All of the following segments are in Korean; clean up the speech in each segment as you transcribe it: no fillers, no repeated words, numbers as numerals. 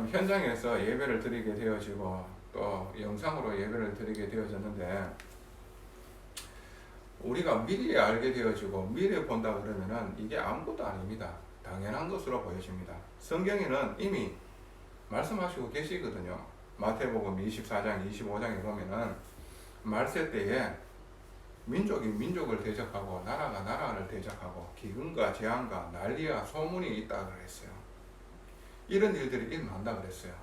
현장에서 예배를 드리게 되어지고 또 영상으로 예배를 드리게 되어졌는데, 우리가 미리 알게 되어지고 미리 본다 그러면은 이게 아무것도 아닙니다. 당연한 것으로 보여집니다. 성경에는 이미 말씀하시고 계시거든요. 마태복음 24장 25장에 보면은 말세 때에 민족이 민족을 대적하고 나라가 나라를 대적하고 기근과 재앙과 난리와 소문이 있다 그랬어요. 이런 일들이 일어난다 그랬어요.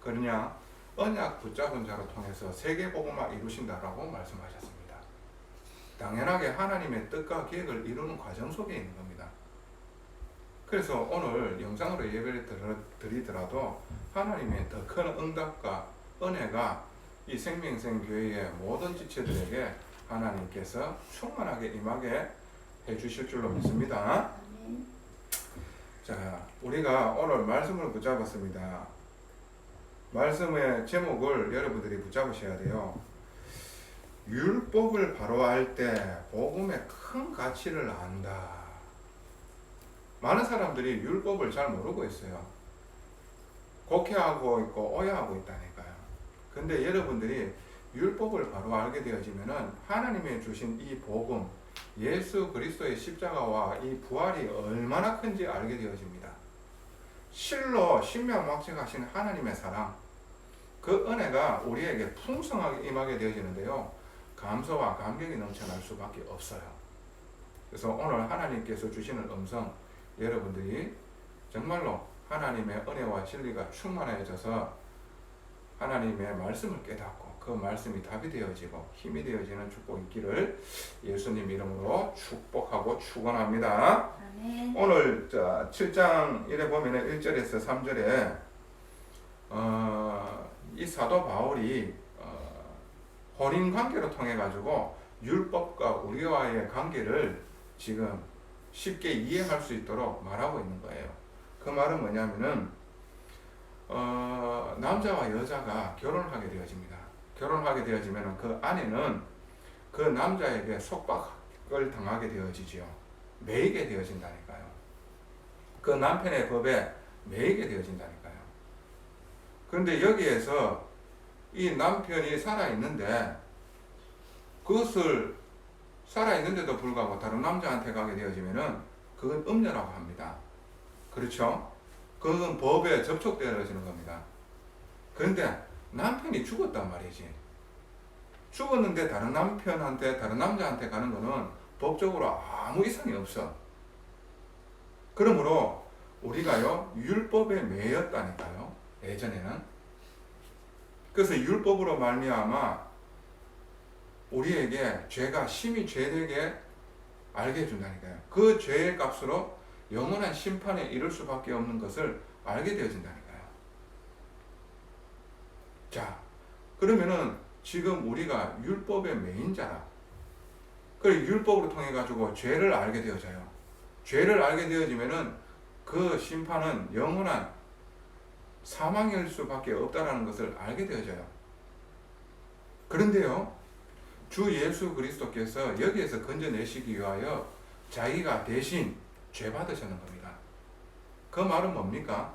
그러냐, 언약 붙잡은 자로 통해서 세계복음화 이루신다라고 말씀하셨습니다. 당연하게 하나님의 뜻과 계획을 이루는 과정 속에 있는 겁니다. 그래서 오늘 영상으로 예배를 드리더라도 하나님의 더 큰 응답과 은혜가 이 생명생교회의 모든 지체들에게 하나님께서 충만하게 임하게 해주실 줄로 믿습니다. 자, 우리가 오늘 말씀을 붙잡았습니다. 말씀의 제목을 여러분들이 붙잡으셔야 돼요. 율법을 바로 할 때 복음의 큰 가치를 안다. 많은 사람들이 율법을 잘 모르고 있어요. 곡해하고 있고 오해하고 있다니까요. 근데 여러분들이 율법을 바로 알게 되어지면은 하나님이 주신 이 복음, 예수 그리스도의 십자가와 이 부활이 얼마나 큰지 알게 되어집니다. 실로 신명막측하신 하나님의 사랑, 그 은혜가 우리에게 풍성하게 임하게 되어지는데요. 감사와 감격이 넘쳐날 수밖에 없어요. 그래서 오늘 하나님께서 주시는 음성, 여러분들이 정말로 하나님의 은혜와 진리가 충만해져서 하나님의 말씀을 깨닫고 그 말씀이 답이 되어지고 힘이 되어지는 축복이 있기를 예수님 이름으로 축복하고 축원합니다. 아멘. 오늘 7장 1에 보면 1절에서 3절에 이 사도 바울이 혼인 관계로 통해 가지고 율법과 우리와의 관계를 지금 쉽게 이해할 수 있도록 말하고 있는 거예요. 그 말은 뭐냐면은 남자와 여자가 결혼을 하게 되어집니다. 결혼하게 되어지면 그 아내는 그 남자에게 속박을 당하게 되어지지요. 매이게 되어진다니까요. 그 남편의 법에 매이게 되어진다니까요. 그런데 여기에서 이 남편이 살아있는데 그것을 살아있는데도 불구하고 다른 남자한테 가게 되어지면은 그건 음녀라고 합니다. 그렇죠? 그건 법에 접촉되어지는 겁니다. 그런데 남편이 죽었단 말이지. 죽었는데 다른 남편한테, 다른 남자한테 가는 거는 법적으로 아무 이상이 없어. 그러므로 우리가요, 율법에 매였다니까요, 예전에는. 그래서 율법으로 말미암아 우리에게 죄가 심히 죄되게 알게 해준다니까요. 그 죄의 값으로 영원한 심판에 이를 수밖에 없는 것을 알게 되어진다니까요. 자, 그러면은 지금 우리가 율법의 매인 자라. 그 율법으로 통해 가지고 죄를 알게 되어져요. 죄를 알게 되어지면은 그 심판은 영원한 사망일 수밖에 없다라는 것을 알게 되어져요. 그런데요, 주 예수 그리스도께서 여기에서 건져내시기 위하여 자기가 대신 죄 받으셨는 겁니다. 그 말은 뭡니까?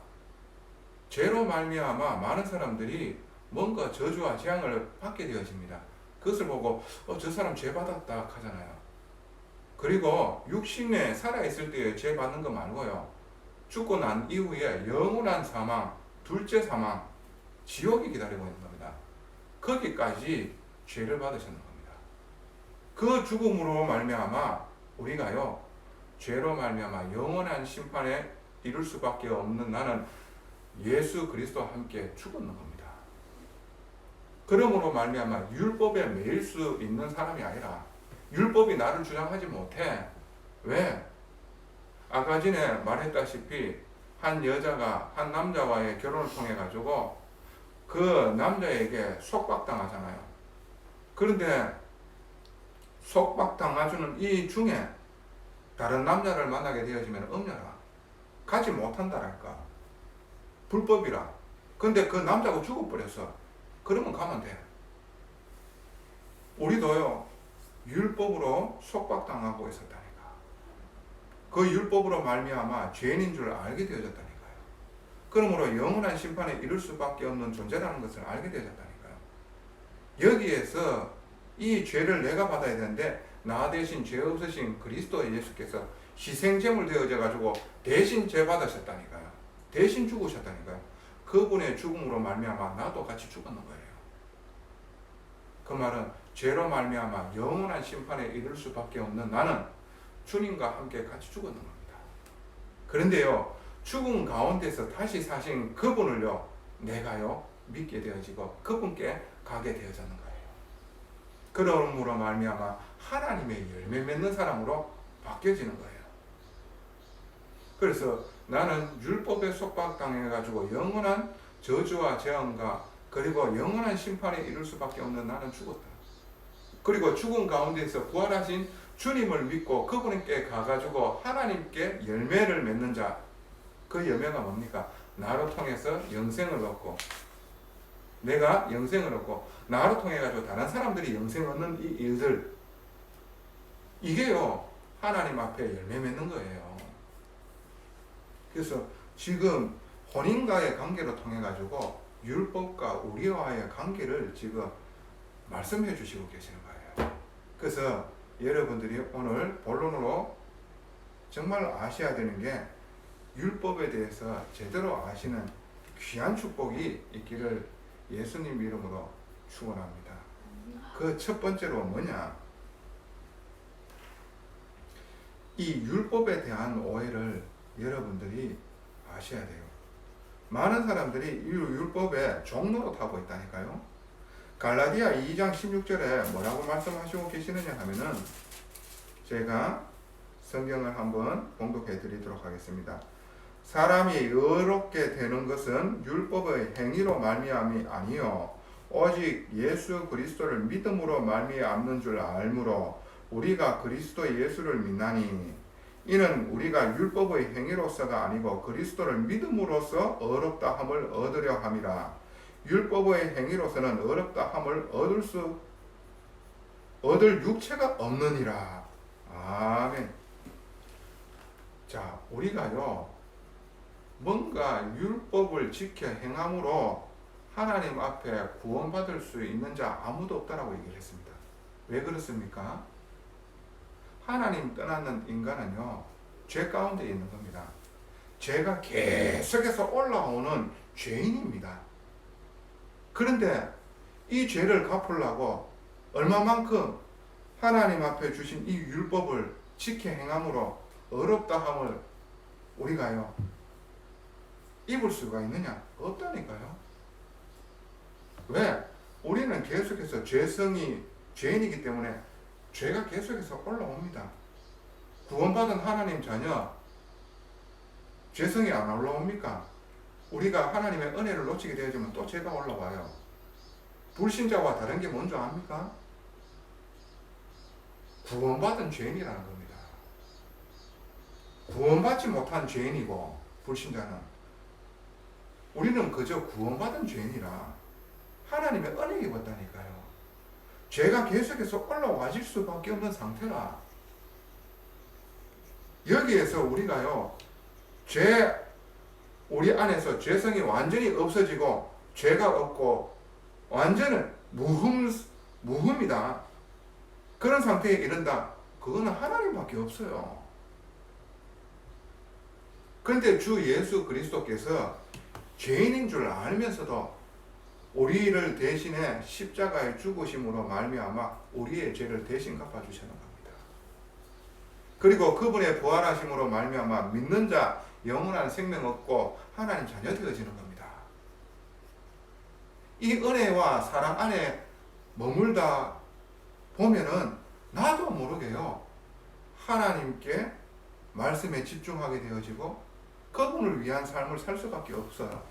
죄로 말미암아 많은 사람들이 뭔가 저주와 재앙을 받게 되어집니다. 그것을 보고 저 사람 죄 받았다 하잖아요. 그리고 육신에 살아있을 때에 죄 받는 거 말고요, 죽고 난 이후에 영원한 사망, 둘째 사망, 지옥이 기다리고 있는 겁니다. 거기까지 죄를 받으셨는 겁니다. 그 죽음으로 말미암아 우리가요, 죄로 말미암아 영원한 심판에 이를 수밖에 없는 나는 예수 그리스도와 함께 죽었는 겁니다. 그러므로 말미암아 율법에 매일 수 있는 사람이 아니라 율법이 나를 주장하지 못해. 왜? 아까 전에 말했다시피 한 여자가 한 남자와의 결혼을 통해 가지고 그 남자에게 속박당하잖아요. 그런데 속박당하주는 이 중에 다른 남자를 만나게 되어지면 음녀라. 가지 못한다랄까. 불법이라. 근데 그 남자가 죽어버렸어. 그러면 가면 돼. 우리도요, 율법으로 속박당하고 있었다니까. 그 율법으로 말미암아 죄인인 줄 알게 되어졌다니까요. 그러므로 영원한 심판에 이를 수밖에 없는 존재라는 것을 알게 되었다니까요. 여기에서 이 죄를 내가 받아야 되는데 나 대신 죄 없으신 그리스도 예수께서 희생제물 되어져 가지고 대신 죄 받으셨다니까요. 대신 죽으셨다니까요. 그분의 죽음으로 말미암아 나도 같이 죽었는 거예요. 그 말은 죄로 말미암아 영원한 심판에 이를 수밖에 없는 나는 주님과 함께 같이 죽었는 겁니다. 그런데요, 죽음 가운데서 다시 사신 그분을요, 내가요 믿게 되어지고 그분께 가게 되어졌는 거예요. 그러므로 말미암아 하나님의 열매 맺는 사람으로 바뀌어지는 거예요. 그래서 나는 율법에 속박당해가지고 영원한 저주와 재앙과 그리고 영원한 심판에 이를 수밖에 없는 나는 죽었다. 그리고 죽은 가운데서 부활하신 주님을 믿고 그분께 가가지고 하나님께 열매를 맺는 자, 그 열매가 뭡니까? 나로 통해서 영생을 얻고, 내가 영생을 얻고 나로 통해 가지고 다른 사람들이 영생을 얻는 이 일들, 이게요 하나님 앞에 열매 맺는 거예요. 그래서 지금 혼인과의 관계로 통해 가지고 율법과 우리와의 관계를 지금 말씀해 주시고 계시는 거예요. 그래서 여러분들이 오늘 본론으로 정말 아셔야 되는 게, 율법에 대해서 제대로 아시는 귀한 축복이 있기를 예수님 이름으로 축원합니다. 그 첫 번째로 뭐냐? 이 율법에 대한 오해를 여러분들이 아셔야 돼요. 많은 사람들이 이 율법에 종로로 타고 있다니까요. 갈라디아 2장 16절에 뭐라고 말씀하시고 계시느냐 하면은, 제가 성경을 한번 봉독해 드리도록 하겠습니다. 사람이 의롭게 되는 것은 율법의 행위로 말미암이 아니요 오직 예수 그리스도를 믿음으로 말미암는 줄 알므로 우리가 그리스도 예수를 믿나니, 이는 우리가 율법의 행위로서가 아니고 그리스도를 믿음으로써 의롭다 함을 얻으려 함이라. 율법의 행위로서는 의롭다 함을 얻을 육체가 없느니라. 아멘. 자, 우리가요 뭔가 율법을 지켜 행함으로 하나님 앞에 구원받을 수 있는 자 아무도 없다라고 얘기를 했습니다. 왜 그렇습니까? 하나님 떠나는 인간은요 죄 가운데 있는 겁니다. 죄가 계속해서 올라오는 죄인입니다. 그런데 이 죄를 갚으려고 얼마만큼 하나님 앞에 주신 이 율법을 지켜 행함으로 어렵다 함을 우리가요 입을 수가 있느냐? 없다니까요. 왜? 우리는 계속해서 죄인이기 때문에 죄가 계속해서 올라옵니다. 구원받은 하나님 자녀 죄성이 안 올라옵니까? 우리가 하나님의 은혜를 놓치게 되어지면 또 죄가 올라와요. 불신자와 다른 게 뭔지 압니까? 구원받은 죄인이라는 겁니다. 구원받지 못한 죄인이고 불신자는, 우리는 그저 구원받은 죄인이라 하나님의 은혜 입었다니까요. 죄가 계속해서 올라와질 수밖에 없는 상태라. 여기에서 우리가요 우리 안에서 죄성이 완전히 없어지고 죄가 없고 완전한 무흠이다. 그런 상태에 이른다. 그거는 하나님밖에 없어요. 그런데 주 예수 그리스도께서 죄인인 줄 알면서도 우리를 대신해 십자가에 죽으심으로 말미암아 우리의 죄를 대신 갚아주시는 겁니다. 그리고 그분의 부활하심으로 말미암아 믿는 자 영원한 생명 얻고 하나님 자녀 되어지는 겁니다. 이 은혜와 사랑 안에 머물다 보면은 나도 모르게요 하나님께 말씀에 집중하게 되어지고 그분을 위한 삶을 살 수밖에 없어요.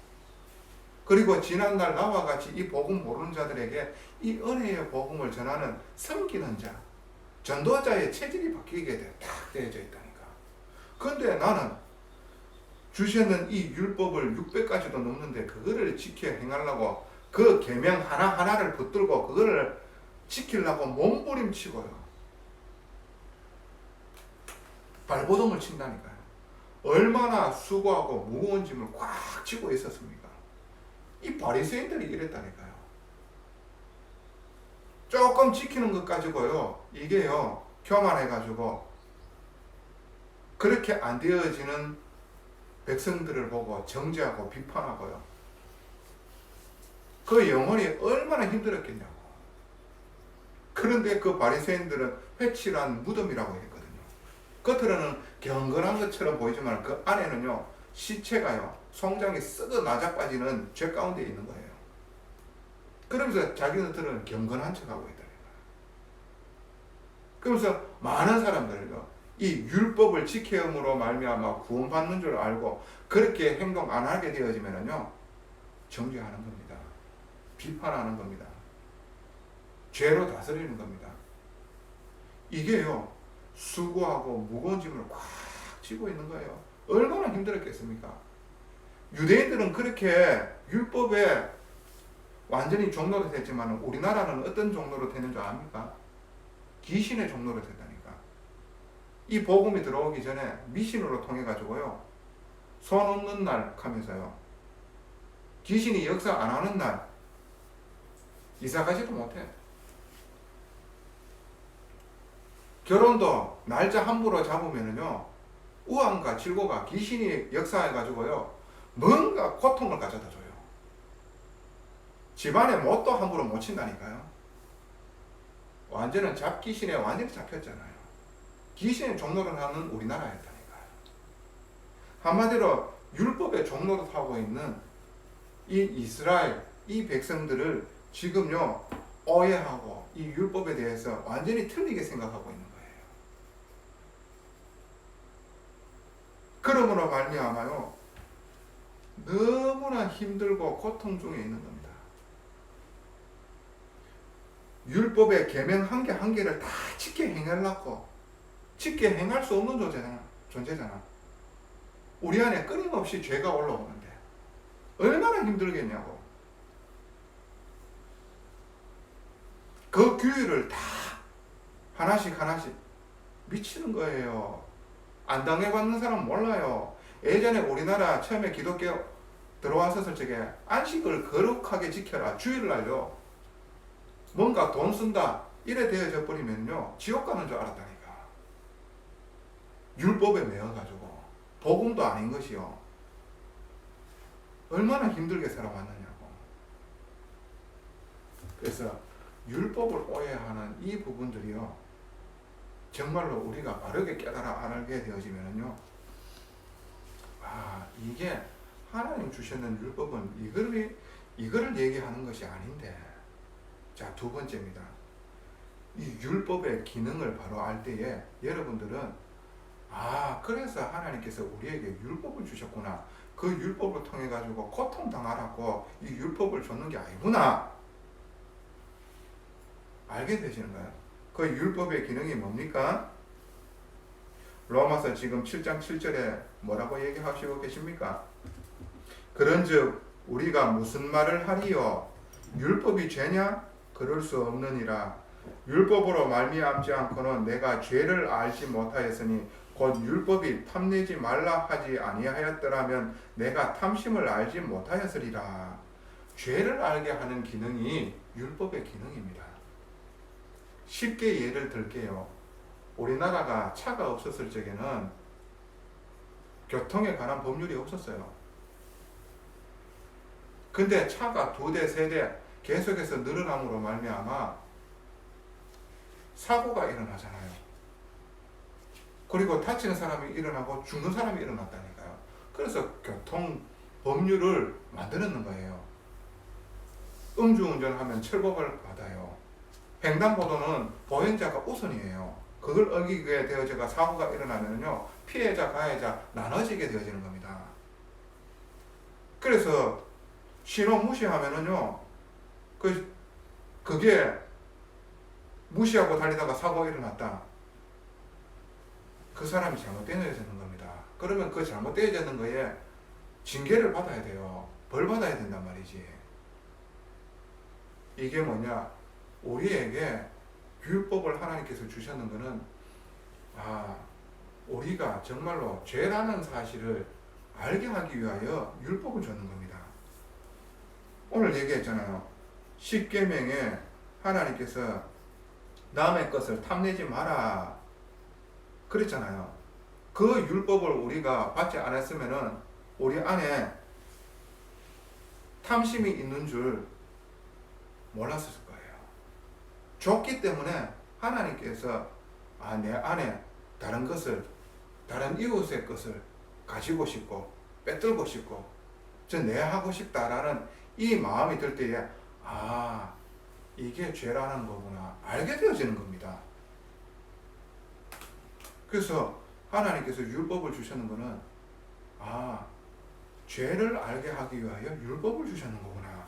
그리고 지난날 나와 같이 이 복음 모르는 자들에게 이 은혜의 복음을 전하는 섬기는 자, 전도자의 체질이 바뀌게 딱 되어져 있다니까. 그런데 나는 주시는 이 율법을 600가지도 넘는데 그거를 지켜 행하려고 그 계명 하나하나를 붙들고 그거를 지키려고 몸부림치고요 발버둥을 친다니까요. 얼마나 수고하고 무거운 짐을 꽉 쥐고 있었습니까? 이 바리새인들이 이랬다니까요. 조금 지키는 것 가지고요, 이게요 교만해가지고 그렇게 안 되어지는 백성들을 보고 정죄하고 비판하고요, 그 영혼이 얼마나 힘들었겠냐고. 그런데 그 바리새인들은 회칠한 무덤이라고 했거든요. 겉으로는 경건한 것처럼 보이지만 그 안에는요 시체가요 송장이 썩어 나자빠지는 죄 가운데 있는 거예요. 그러면서 자기들은 경건한 척하고 있다는 거예요. 그러면서 많은 사람들은요 이 율법을 지킴으로 말미암아 구원받는 줄 알고 그렇게 행동 안 하게 되어지면은요 정죄하는 겁니다. 비판하는 겁니다. 죄로 다스리는 겁니다. 이게요 수고하고 무거운 짐을 꽉 쥐고 있는 거예요. 얼마나 힘들었겠습니까? 유대인들은 그렇게 율법에 완전히 종로로 됐지만 우리나라는 어떤 종로로 되는 줄 압니까? 귀신의 종로로 됐다니까. 이 복음이 들어오기 전에 미신으로 통해 가지고요 손 없는 날 하면서요 귀신이 역사 안 하는 날 이사 가지도 못해. 결혼도 날짜 함부로 잡으면은요 우환과 질고가 귀신이 역사해 가지고요 뭔가 고통을 가져다 줘요. 집안에 못도 함부로 못 친다니까요. 완전한 잡귀신에 완전히 잡혔잖아요. 귀신의 종로를 하는 우리나라였다니까요. 한마디로 율법의 종로를 하고 있는 이 이스라엘 이 백성들을 지금요 오해하고 이 율법에 대해서 완전히 틀리게 생각하고 있는 거예요. 그러므로 말미암아요 너무나 힘들고 고통 중에 있는 겁니다. 율법의 계명 한 개 한 개를 다 지켜 행하려고 지켜 행할 수 없는 존재잖아. 우리 안에 끊임없이 죄가 올라오는데 얼마나 힘들겠냐고. 그 규율을 다 하나씩 하나씩 미치는 거예요. 안 당해봤는 사람 몰라요. 예전에 우리나라 처음에 기독교 들어왔었을 적에 안식을 거룩하게 지켜라 주일날요 뭔가 돈 쓴다 이래 되어져 버리면요 지옥 가는 줄 알았다니까. 율법에 매여가지고 복음도 아닌 것이요 얼마나 힘들게 살아왔느냐고. 그래서 율법을 오해하는 이 부분들이요 정말로 우리가 바르게 깨달아 알게 되어지면요 이게 하나님 주셨는 율법은 이거를 얘기하는 것이 아닌데. 자, 두 번째입니다. 이 율법의 기능을 바로 알 때에 여러분들은 그래서 하나님께서 우리에게 율법을 주셨구나. 그 율법을 통해 가지고 고통 당하라고 이 율법을 줬는 게 아니구나. 알게 되시는 거예요. 그 율법의 기능이 뭡니까? 로마서 지금 7장 7절에 뭐라고 얘기하시고 계십니까? 그런즉 우리가 무슨 말을 하리요? 율법이 죄냐? 그럴 수 없느니라. 율법으로 말미암지 않고는 내가 죄를 알지 못하였으니 곧 율법이 탐내지 말라 하지 아니하였더라면 내가 탐심을 알지 못하였으리라. 죄를 알게 하는 기능이 율법의 기능입니다. 쉽게 예를 들게요. 우리나라가 차가 없었을 적에는 교통에 관한 법률이 없었어요. 근데 차가 2대, 3대 계속해서 늘어남으로 말미암아 사고가 일어나잖아요. 그리고 다치는 사람이 일어나고 죽는 사람이 일어났다니까요. 그래서 교통 법률을 만들었는 거예요. 음주운전하면 철법을 받아요. 횡단보도는 보행자가 우선이에요. 그걸 어기게 되어져가 사고가 일어나면요 피해자 가해자 나눠지게 되어지는 겁니다. 그래서 신호 무시하면은요 그게 무시하고 달리다가 사고가 일어났다. 그 사람이 잘못되어지는 겁니다. 그러면 그 잘못되어지는 거에 징계를 받아야 돼요. 벌 받아야 된단 말이지. 이게 뭐냐? 우리에게 율법을 하나님께서 주셨는 것은 우리가 정말로 죄라는 사실을 알게 하기 위하여 율법을 줬는 겁니다. 오늘 얘기했잖아요. 십계명에 하나님께서 남의 것을 탐내지 마라 그랬잖아요. 그 율법을 우리가 받지 않았으면은 우리 안에 탐심이 있는 줄 몰랐을 거예요. 줬기 때문에 하나님께서 내 안에 다른 것을, 다른 이웃의 것을 가지고 싶고 빼들고 싶고 내하고 싶다라는 이 마음이 들 때에 이게 죄라는 거구나 알게 되어지는 겁니다. 그래서 하나님께서 율법을 주시는 거는 죄를 알게 하기 위하여 율법을 주시는 거구나.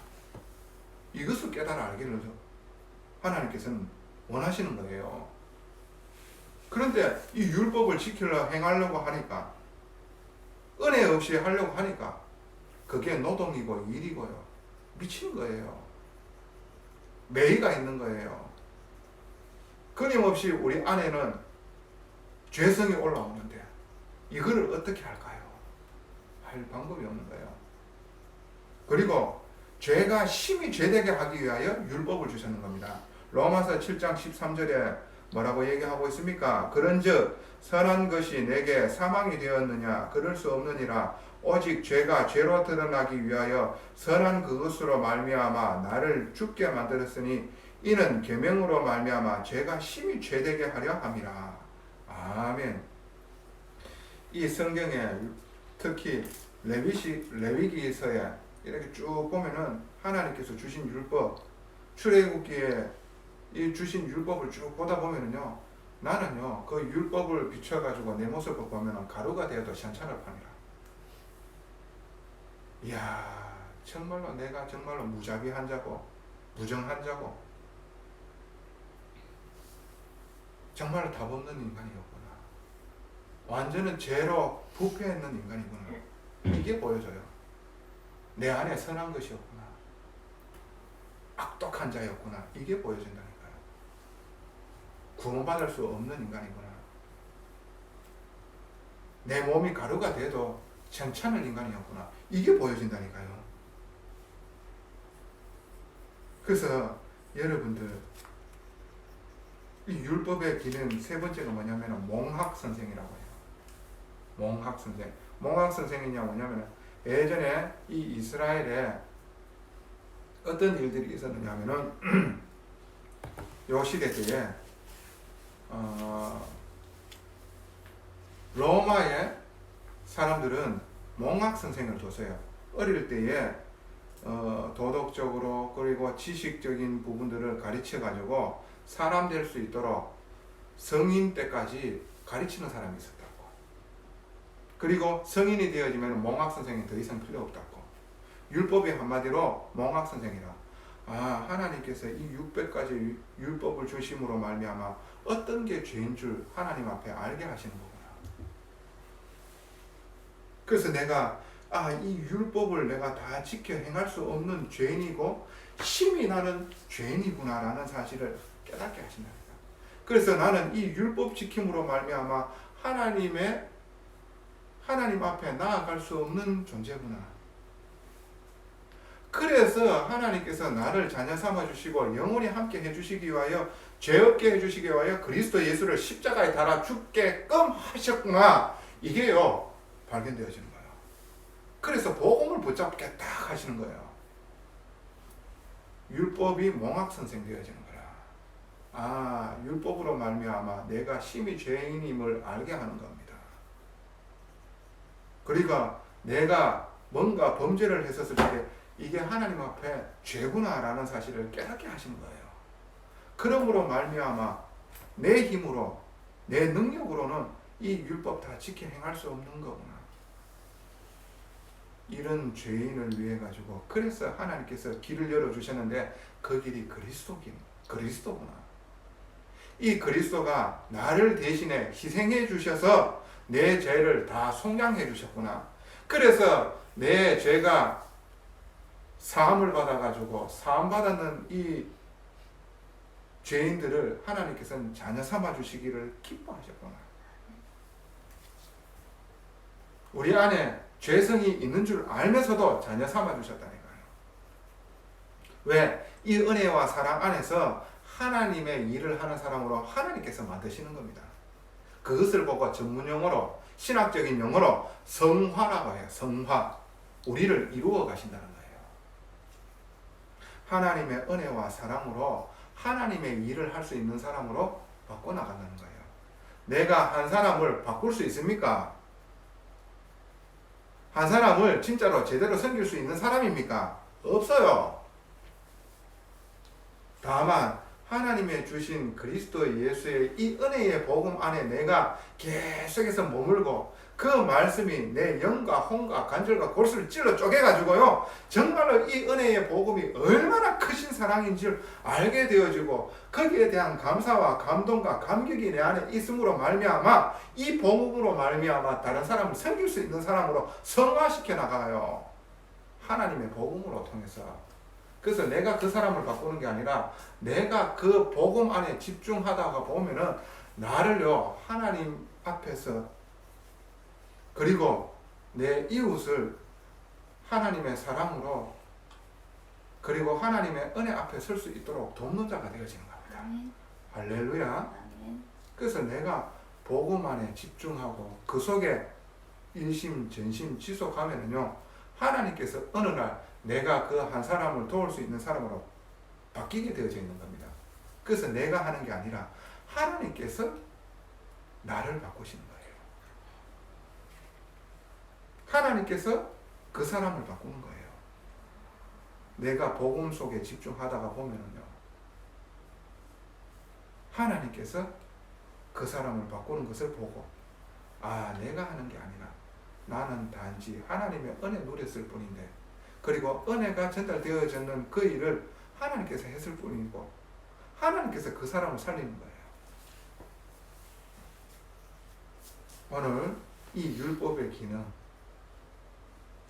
이것을 깨달아 알기를 하나님께서는 원하시는 거예요. 그런데 이 율법을 지키려고 행하려고 하니까, 은혜 없이 하려고 하니까 그게 노동이고 일이고요. 미친 거예요. 매의가 있는 거예요. 끊임없이 우리 안에는 죄성이 올라오는데 이거를 어떻게 할까요? 할 방법이 없는 거예요. 그리고 죄가 심히 죄되게 하기 위하여 율법을 주셨는 겁니다. 로마서 7장 13절에 뭐라고 얘기하고 있습니까? 그런즉 선한 것이 내게 사망이 되었느냐? 그럴 수 없느니라. 오직 죄가 죄로 드러나기 위하여 선한 그것으로 말미암아 나를 죽게 만들었으니 이는 계명으로 말미암아 죄가 심히 죄되게 하려 함이라. 아멘. 이 성경에 특히 레위기서에 이렇게 쭉 보면은 하나님께서 주신 율법, 출애굽기에 이 주신 율법을 쭉 보다 보면은요, 나는요 그 율법을 비춰가지고 내 모습을 보면은 가루가 되어도 시원찮을 판이라. 이야, 정말로 내가 정말로 무자비한 자고 무정한 자고 정말로 답 없는 인간이었구나. 완전히 죄로 부패했는 인간이구나. 이게 보여져요. 내 안에 선한 것이었구나. 악독한 자였구나. 이게 보여진다니까요. 구원받을 수 없는 인간이구나. 내 몸이 가루가 돼도 괜찮을 인간이었구나. 이게 보여진다니까요. 그래서 여러분들, 이 율법의 기능 세 번째가 뭐냐면 몽학선생이라고 해요. 몽학선생. 몽학선생이 뭐냐면 예전에 이 이스라엘에 어떤 일들이 있었느냐면은 요 시대 때에 로마의 사람들은 몽학선생을 뒀어요. 어릴 때에 도덕적으로 그리고 지식적인 부분들을 가르쳐 가지고 사람 될 수 있도록 성인 때까지 가르치는 사람이 있었다고. 그리고 성인이 되어지면 몽학선생이 더 이상 필요 없다고. 율법이 한마디로 몽학선생이라. 하나님께서 이 600가지 율법을 주심으로 말미암아 어떤 게 죄인 줄 하나님 앞에 알게 하시는 거구나. 그래서 내가 이 율법을 내가 다 지켜 행할 수 없는 죄인이고 심히 나는 죄인이구나 라는 사실을 깨닫게 하신답니다. 그래서 나는 이 율법 지킴으로 말미암아 하나님 앞에 나아갈 수 없는 존재구나. 그래서 하나님께서 나를 자녀 삼아 주시고 영원히 함께 해주시기 위하여 죄 없게 해주시기 위하여 그리스도 예수를 십자가에 달아 죽게끔 하셨구나. 이게요 발견되어지는 거예요. 그래서 복음을 붙잡겠다 하시는 거예요. 율법이 몽학선생 되어지는 거라. 율법으로 말미암아 내가 심히 죄인임을 알게 하는 겁니다. 그러니까 내가 뭔가 범죄를 했었을 때 이게 하나님 앞에 죄구나 라는 사실을 깨닫게 하시는 거예요. 그러므로 말미암아 내 힘으로 내 능력으로는 이 율법 다 지켜 행할 수 없는 거구나. 이런 죄인을 위해 가지고 그래서 하나님께서 길을 열어주셨는데 그 길이 그리스도구나. 이 그리스도가 나를 대신에 희생해 주셔서 내 죄를 다 속량해 주셨구나. 그래서 내 죄가 사함을 받아가지고 사함받았는 이 죄인들을 하나님께서는 자녀 삼아 주시기를 기뻐하셨구나. 우리 안에 죄성이 있는 줄 알면서도 자녀 삼아주셨다니까요. 왜? 이 은혜와 사랑 안에서 하나님의 일을 하는 사람으로 하나님께서 만드시는 겁니다. 그것을 보고 전문용어로, 신학적인 용어로 성화라고 해요. 성화. 우리를 이루어 가신다는 거예요. 하나님의 은혜와 사랑으로 하나님의 일을 할 수 있는 사람으로 바꿔나간다는 거예요. 내가 한 사람을 바꿀 수 있습니까? 한 사람을 진짜로 제대로 섬길 수 있는 사람입니까? 없어요. 다만 하나님의 주신 그리스도 예수의 이 은혜의 복음 안에 내가 계속해서 머물고 그 말씀이 내 영과 혼과 관절과 골수를 찔러 쪼개가지고요, 정말로 이 은혜의 복음이 얼마나 크신 사랑인지를 알게 되어지고 거기에 대한 감사와 감동과 감격이 내 안에 있음으로 말미암아 이 복음으로 말미암아 다른 사람을 섬길 수 있는 사람으로 성화시켜 나가요. 하나님의 복음으로 통해서. 그래서 내가 그 사람을 바꾸는 게 아니라 내가 그 복음 안에 집중하다가 보면은 나를요, 하나님 앞에서 그리고 내 이웃을 하나님의 사랑으로 그리고 하나님의 은혜 앞에 설 수 있도록 돕는 자가 되어지는 겁니다. 아멘. 할렐루야. 아멘. 그래서 내가 복음 안에 집중하고 그 속에 일심 전심 지속하면은요, 하나님께서 어느 날 내가 그 한 사람을 도울 수 있는 사람으로 바뀌게 되어져 있는 겁니다. 그래서 내가 하는 게 아니라 하나님께서 나를 바꾸시는 거예요. 하나님께서 그 사람을 바꾸는 거예요. 내가 복음 속에 집중하다가 보면은요, 하나님께서 그 사람을 바꾸는 것을 보고, 아, 내가 하는 게 아니라 나는 단지 하나님의 은혜 누렸을 뿐인데, 그리고 은혜가 전달되어지는 그 일을 하나님께서 했을 뿐이고 하나님께서 그 사람을 살리는 거예요. 오늘 이 율법의 기능,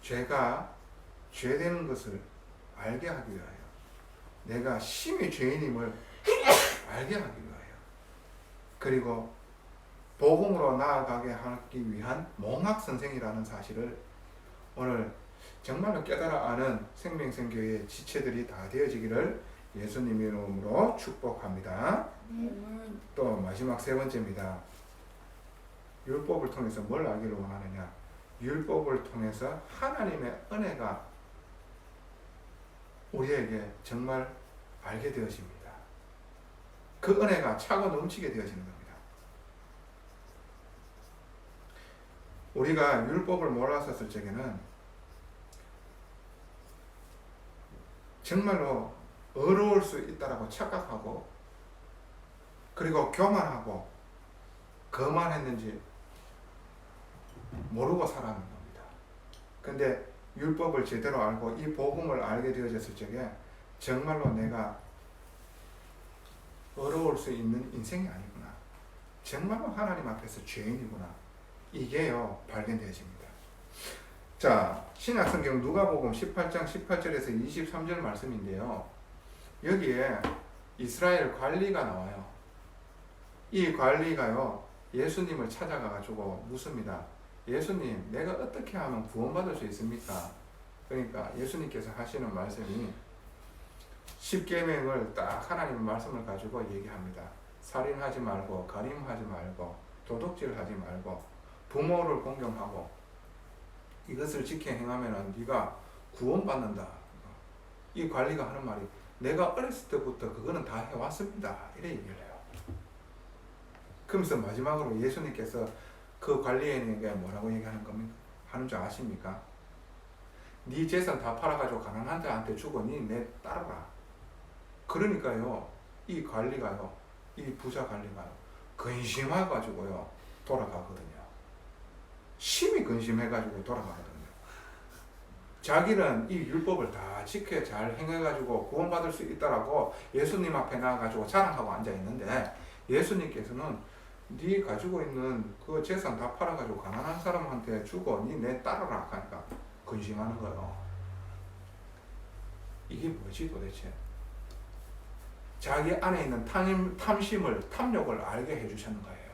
죄가 죄되는 것을 알게 하기 위하여, 내가 심히 죄인임을 알게 하기 위하여, 그리고 복음으로 나아가게 하기 위한 몽학선생이라는 사실을 오늘 정말로 깨달아 아는 생명생교회의 지체들이 다 되어지기를 예수님의 이름으로 축복합니다. 또 마지막 세 번째입니다. 율법을 통해서 뭘 알기를 원하느냐? 율법을 통해서 하나님의 은혜가 우리에게 정말 알게 되어집니다. 그 은혜가 차고 넘치게 되어지는 겁니다. 우리가 율법을 몰랐었을 적에는 정말로 어려울 수 있다라고 착각하고, 그리고 교만하고 거만했는지 모르고 살아가는 겁니다. 근데 율법을 제대로 알고 이 복음을 알게 되어졌을 적에 정말로 내가 어려울 수 있는 인생이 아니구나, 정말로 하나님 앞에서 죄인이구나, 이게요 발견되어집니다. 자, 신약성경 누가복음 18장 18절에서 23절 말씀인데요, 여기에 이스라엘 관리가 나와요. 이 관리가요 예수님을 찾아가가지고 묻습니다. 예수님, 내가 어떻게 하면 구원받을 수 있습니까? 그러니까 예수님께서 하시는 말씀이 10계명을 딱 하나님의 말씀을 가지고 얘기합니다. 살인하지 말고, 간음하지 말고, 도둑질하지 말고, 부모를 공경하고, 이것을 지켜 행하면 네가 구원받는다. 이 관리가 하는 말이, 내가 어렸을 때부터 그거는 다 해왔습니다, 이래 얘기를 해요. 그러면서 마지막으로 예수님께서 그 관리인에게 뭐라고 얘기하는 겁니까? 하는 줄 아십니까? 네 재산 다 팔아가지고 가난한 자한테 주고 네 따르라. 그러니까요, 이 관리가요, 이 부자 관리가요, 근심해가지고요 돌아가거든요. 심히 근심해가지고 돌아가거든요. 자기는 이 율법을 다 지켜 잘 행해가지고 구원받을 수 있다라고 예수님 앞에 나와가지고 자랑하고 앉아있는데, 예수님께서는 네 가지고 있는 그 재산 다 팔아가지고 가난한 사람한테 주고 내 따르라 하니까 근심하는 거예요. 이게 뭐지 도대체? 자기 안에 있는 탐심을, 탐욕을 알게 해주셨는 거예요.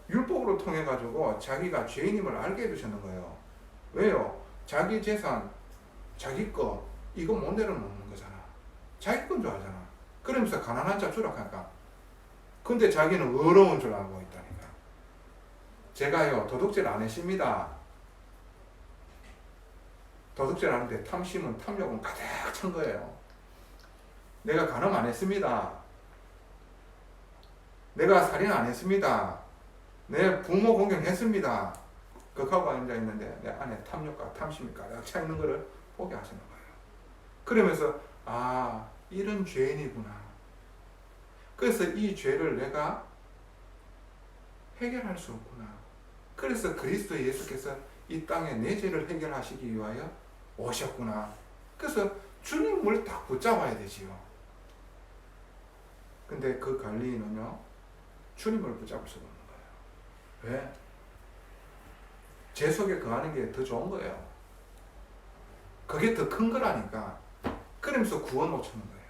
율법으로 통해 가지고 자기가 죄인임을 알게 해주셨는 거예요. 왜요? 자기 재산, 자기 거 이거 못 내려놓는 거잖아. 자기 건 줄 알잖아. 그러면서 가난한 자 주락하니까. 근데 자기는 어려운 줄 알고 있다니까. 제가요 도둑질 안 했습니다. 도둑질 하는데 탐심은 탐욕은 가득 찬 거예요. 내가 간음 안 했습니다. 내가 살인 안 했습니다. 내 부모 공경했습니다. 극하고 앉아 있는데 내 안에 탐욕과 탐심이 가득 차 있는 것을 보게 하시는 거예요. 그러면서 아 이런 죄인이구나. 그래서 이 죄를 내가 해결할 수 없구나. 그래서 그리스도 예수께서 이 땅에 내 죄를 해결하시기 위하여 오셨구나. 그래서 주님을 딱 붙잡아야 되지요. 근데 그 관리인은요 주님을 붙잡을 수가 없는 거예요. 왜? 죄 속에 거하는 게 더 좋은 거예요. 그게 더 큰 거라니까. 그러면서 구원 못 찾는 거예요.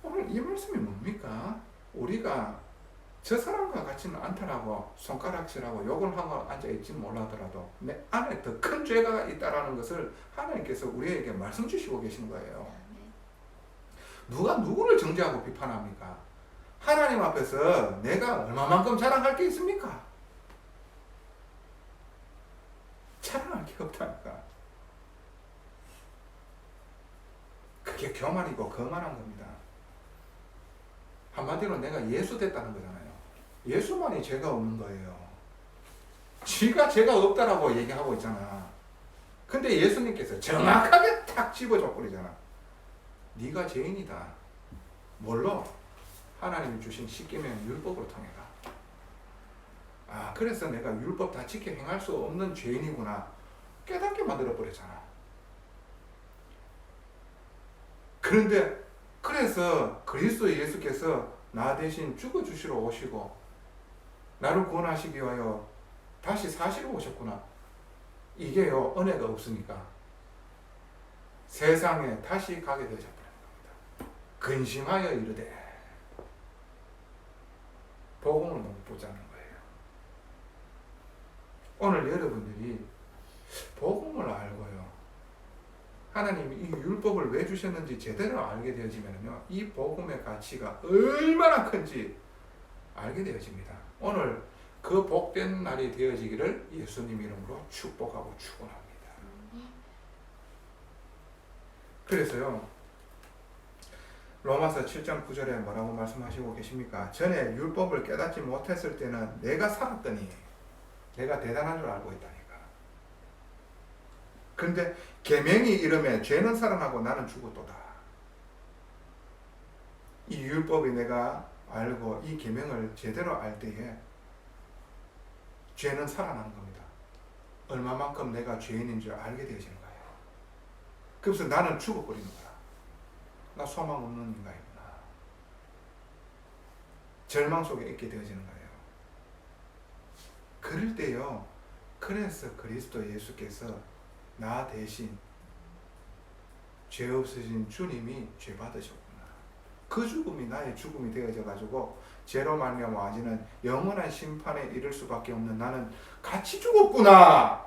오늘 이 말씀이 뭡니까? 우리가 저 사람과 같지는 않다라고 손가락질하고 욕을 하고 앉아있지는 몰라더라도 내 안에 더 큰 죄가 있다라는 것을 하나님께서 우리에게 말씀 주시고 계시는 거예요. 누가 누구를 정죄하고 비판합니까? 하나님 앞에서 내가 얼마만큼 자랑할 게 있습니까? 자랑할 게 없다니까. 그게 교만이고 거만한 겁니다. 한마디로 내가 예수 됐다는 거잖아요. 예수만이 죄가 없는 거예요. 지가 죄가 없다라고 얘기하고 있잖아. 근데 예수님께서 정확하게 탁 집어줘 버리잖아. 네가 죄인이다. 뭘로? 하나님이 주신 십계명 율법으로 통해가. 아 그래서 내가 율법 다 지켜 행할 수 없는 죄인이구나. 깨닫게 만들어 버렸잖아. 그런데 그래서 그리스도 예수께서 나 대신 죽어주시러 오시고 나를 구원하시기 위하여 다시 사시러 오셨구나. 이게요 은혜가 없으니까 세상에 다시 가게 되셨다는 겁니다. 근심하여 이르되 복음을 못 보자는 거예요. 오늘 여러분들이 복음을 알고요 하나님이 이 율법을 왜 주셨는지 제대로 알게 되어지면요 이 복음의 가치가 얼마나 큰지 알게 되어집니다. 오늘 그 복된 날이 되어지기를 예수님 이름으로 축복하고 축원합니다. 그래서요 로마서 7장 9절에 뭐라고 말씀하시고 계십니까? 전에 율법을 깨닫지 못했을 때는 내가 살았더니 내가 대단한 줄 알고 있다니까. 근데 계명이 이르매 죄는 살아나고 나는 죽었도다. 이 율법이 내가 알고 이 계명을 제대로 알 때에 죄는 살아나는 겁니다. 얼마만큼 내가 죄인인 줄 알게 되어지는 거예요. 그래서 나는 죽어버리는 거야. 나 소망 없는 인간이구나. 절망 속에 있게 되어지는 거예요. 그럴 때요. 그래서 그리스도 예수께서 나 대신 죄 없으신 주님이 죄 받으셨구나. 그 죽음이 나의 죽음이 되어져 가지고 죄로 말미암아 아직은 영원한 심판에 이를 수밖에 없는 나는 같이 죽었구나.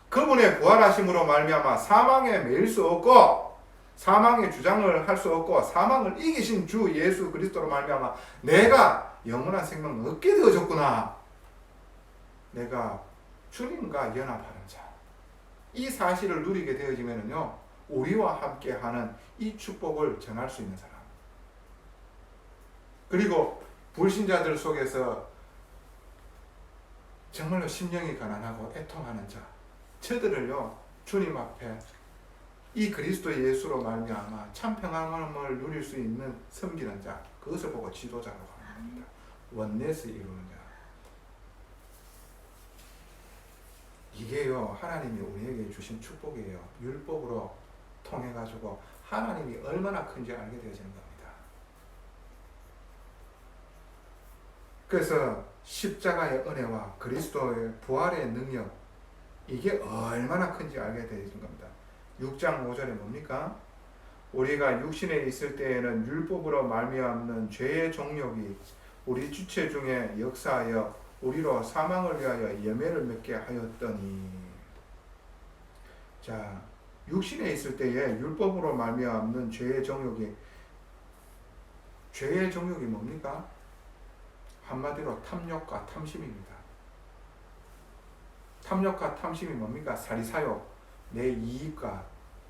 그분의 부활하심으로 말미암아 사망에 매일 수 없고 사망의 주장을 할 수 없고 사망을 이기신 주 예수 그리스도로 말미암아 내가 영원한 생명을 얻게 되어졌구나. 내가 주님과 연합하는 자. 이 사실을 누리게 되어지면요 우리와 함께하는 이 축복을 전할 수 있는 사람. 그리고 불신자들 속에서 정말로 심령이 가난하고 애통하는 자, 저들을요 주님 앞에 이 그리스도 예수로 말미암아 참 평안함을 누릴 수 있는 섬기는 자, 그것을 보고 지도자라고 하는 겁니다. 원네스 이루는 자. 이게요 하나님이 우리에게 주신 축복이에요. 율법으로 통해 가지고 하나님이 얼마나 큰지 알게 되어지는 겁니다. 그래서 십자가의 은혜와 그리스도의 부활의 능력, 이게 얼마나 큰지 알게 되어지는 겁니다. 6장 5절에 뭡니까? 우리가 육신에 있을 때에는 율법으로 말미암는 죄의 정욕이 우리 주체 중에 역사하여 우리로 사망을 위하여 예매를 맺게 하였더니. 자, 육신에 있을 때에 율법으로 말미암는 죄의 정욕이 뭡니까? 한마디로 탐욕과 탐심입니다. 탐욕과 탐심이 뭡니까? 사리사욕, 내 이익과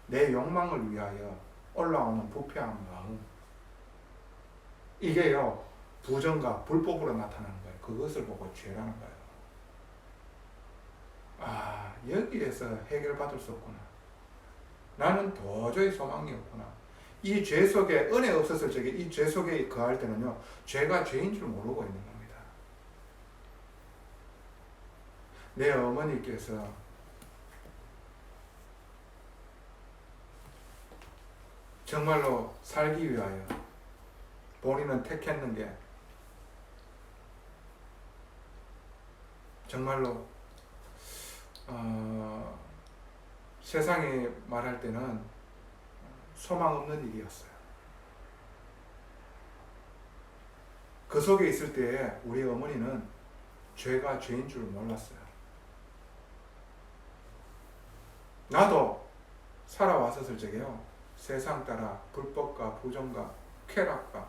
내 욕망을 위하여 올라오는 부패한 마음. 이게요, 부정과 불법으로 나타나는 거예요. 그것을 보고 죄라는 거예요. 아, 여기에서 해결받을 수 없구나. 나는 도저히 소망이 없구나. 이 죄 속에 은혜 없었을 적에 이 죄 속에 거할 때는요, 죄가 죄인 줄 모르고 있는 겁니다. 내 어머니께서 정말로 살기 위하여 본인은 택했는 게 정말로 세상이 말할 때는 소망 없는 일이었어요. 그 속에 있을 때에 우리 어머니는 죄가 죄인 줄 몰랐어요. 나도 살아왔었을 적에요, 세상 따라 불법과 부정과 쾌락과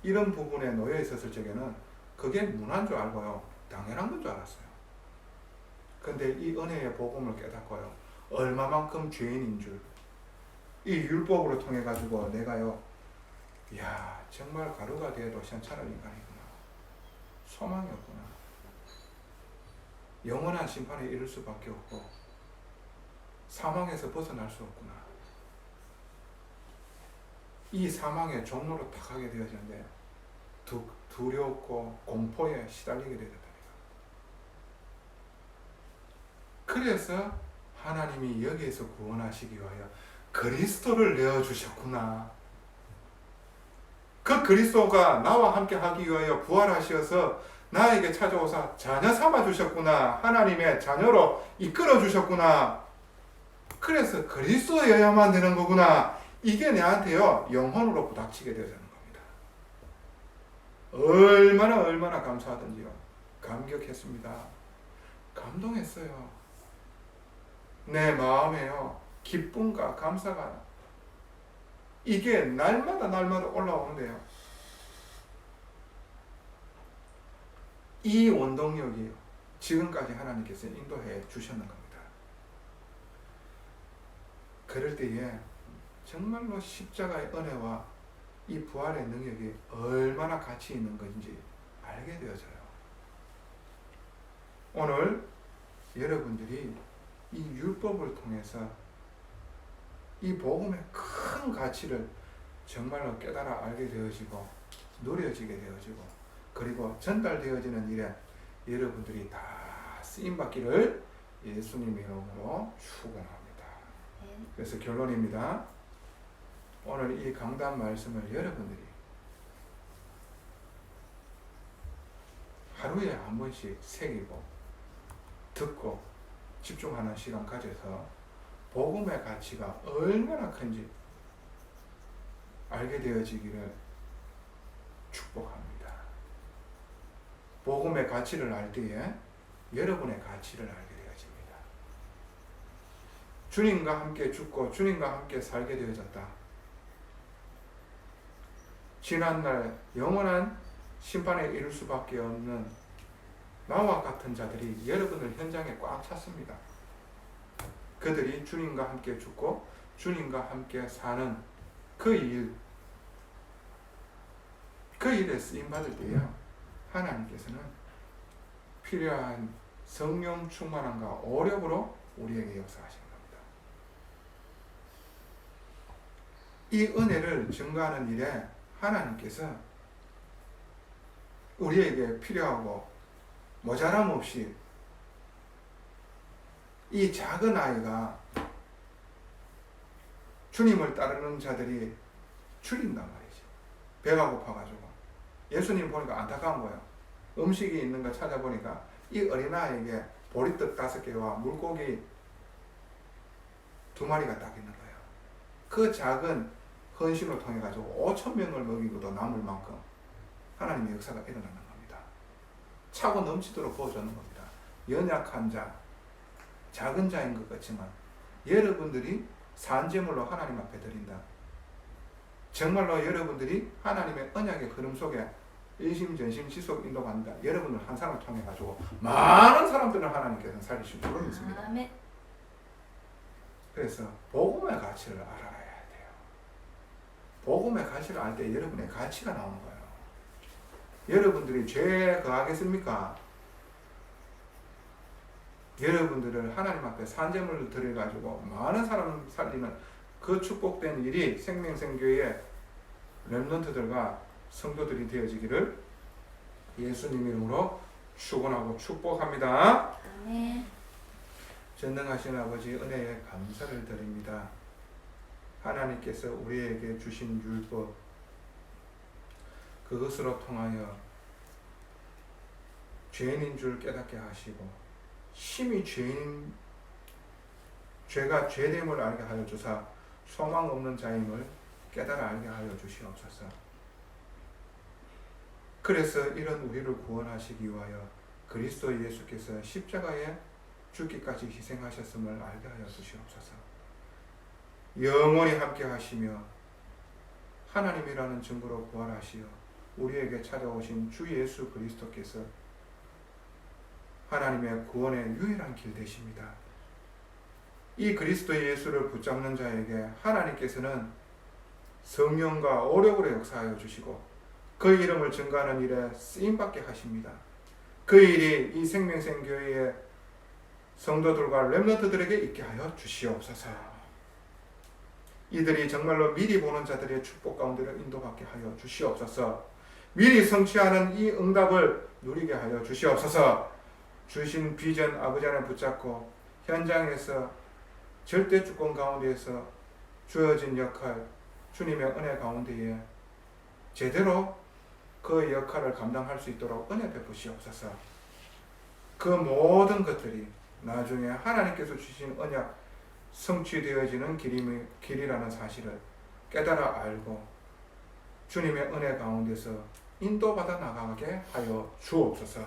이런 부분에 놓여 있었을 적에는 그게 문화인 줄 알고요, 당연한 건 줄 알았어요. 근데 이 은혜의 복음을 깨닫고요, 얼마만큼 죄인인 줄, 이 율법으로 통해 가지고 내가요, 이야, 정말 가루가 되어도 현찮은 인간이구나, 소망이 없구나, 영원한 심판에 이를 수밖에 없고 사망에서 벗어날 수 없구나, 이 사망의 종로로 딱 하게 되어졌는데 두렵고 공포에 시달리게 되었다. 그래서 하나님이 여기에서 구원하시기 위하여 그리스도를 내어주셨구나. 그 그리스도가 나와 함께 하기 위하여 부활하셔서 나에게 찾아오사 자녀 삼아주셨구나. 하나님의 자녀로 이끌어주셨구나. 그래서 그리스도여야만 되는 거구나. 이게 내한테요, 영혼으로 부닥치게 되는 겁니다. 얼마나 감사하던지요. 감격했습니다. 감동했어요. 내 마음에요, 기쁨과 감사가 이게 날마다 올라오는데요, 이 원동력이요, 지금까지 하나님께서 인도해 주셨는 겁니다. 그럴 때에 정말로 십자가의 은혜와 이 부활의 능력이 얼마나 가치 있는 건지 알게 되어져요. 오늘 여러분들이 이 율법을 통해서 이 복음의 큰 가치를 정말로 깨달아 알게 되어지고 누려지게 되어지고 그리고 전달되어지는 일에 여러분들이 다 쓰임받기를 예수님의 이름으로 축원합니다. 그래서 결론입니다. 오늘 이 강단 말씀을 여러분들이 하루에 한 번씩 새기고 듣고 집중하는 시간 가져서 복음의 가치가 얼마나 큰지 알게 되어지기를 축복합니다. 복음의 가치를 알 때에 여러분의 가치를 알게 되어집니다. 주님과 함께 죽고 주님과 함께 살게 되어졌다. 지난날 영원한 심판에 이를 수밖에 없는 나와 같은 자들이 여러분을 현장에 꽉 찼습니다. 그들이 주님과 함께 죽고 주님과 함께 사는 그 일에 쓰임받을 때에요, 하나님께서는 필요한 성령 충만함과 오력으로 우리에게 역사하시는 겁니다. 이 은혜를 증거하는 일에 하나님께서 우리에게 필요하고 모자람 없이 이 작은 아이가 주님을 따르는 자들이 줄인단 말이죠. 배가 고파가지고 예수님 보니까 안타까운 거예요. 음식이 있는 거 찾아보니까 이 어린아이에게 보리떡 5개와 물고기 2마리가 딱 있는 거예요. 그 작은 헌신을 통해 가지고 5,000명을 먹이고도 남을 만큼 하나님의 역사가 일어나는 겁니다. 차고 넘치도록 부어주는 겁니다. 연약한 자, 작은 자인 것 같지만 여러분들이 산재물로 하나님 앞에 드린다. 정말로 여러분들이 하나님의 언약의 흐름 속에 일심전심 지속 인도한다. 여러분들 한 사람을 통해 가지고 많은 사람들을 하나님께서 살리실 줄로 믿습니다. 아멘. 그래서 복음의 가치를 알아야 돼요. 복음의 가치를 알 때 여러분의 가치가 나오는 거예요. 여러분들이 죄에 거하겠습니까? 여러분들을 하나님 앞에 산재물을 드려가지고 많은 사람을 살리는 그 축복된 일이 생명생교의 렘넌트들과 성도들이 되어지기를 예수님 이름으로 축원하고 축복합니다. 아멘. 전능하신 아버지 은혜에 감사를 드립니다. 하나님께서 우리에게 주신 율법 그것으로 통하여 죄인인 줄 깨닫게 하시고 심히 죄가 죄됨을 알게 하여 주사 소망 없는 자임을 깨달아 알게 하여 주시옵소서. 그래서 이런 우리를 구원하시기 위하여 그리스도 예수께서 십자가에 죽기까지 희생하셨음을 알게 하여 주시옵소서. 영원히 함께 하시며 하나님이라는 증거로 부활하시어 우리에게 찾아오신 주 예수 그리스도께서 하나님의 구원의 유일한 길 되십니다. 이 그리스도 예수를 붙잡는 자에게 하나님께서는 성령과 오력으로 역사하여 주시고 그 이름을 증거하는 일에 쓰임받게 하십니다. 그 일이 이 생명생교회의 성도들과 렘넌트들에게 있게 하여 주시옵소서. 이들이 정말로 미리 보는 자들의 축복 가운데를 인도받게 하여 주시옵소서. 미리 성취하는 이 응답을 누리게 하여 주시옵소서. 주신 비전 아버지 안에 붙잡고 현장에서 절대 주권 가운데에서 주어진 역할, 주님의 은혜 가운데에 제대로 그 역할을 감당할 수 있도록 은혜 베푸시옵소서. 그 모든 것들이 나중에 하나님께서 주신 언약 성취되어지는 길이라는 사실을 깨달아 알고 주님의 은혜 가운데서 인도받아 나가게 하여 주옵소서.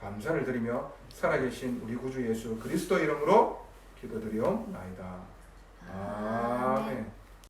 감사를 드리며 살아계신 우리 구주 예수 그리스도 이름으로 기도드리옵나이다. 아멘.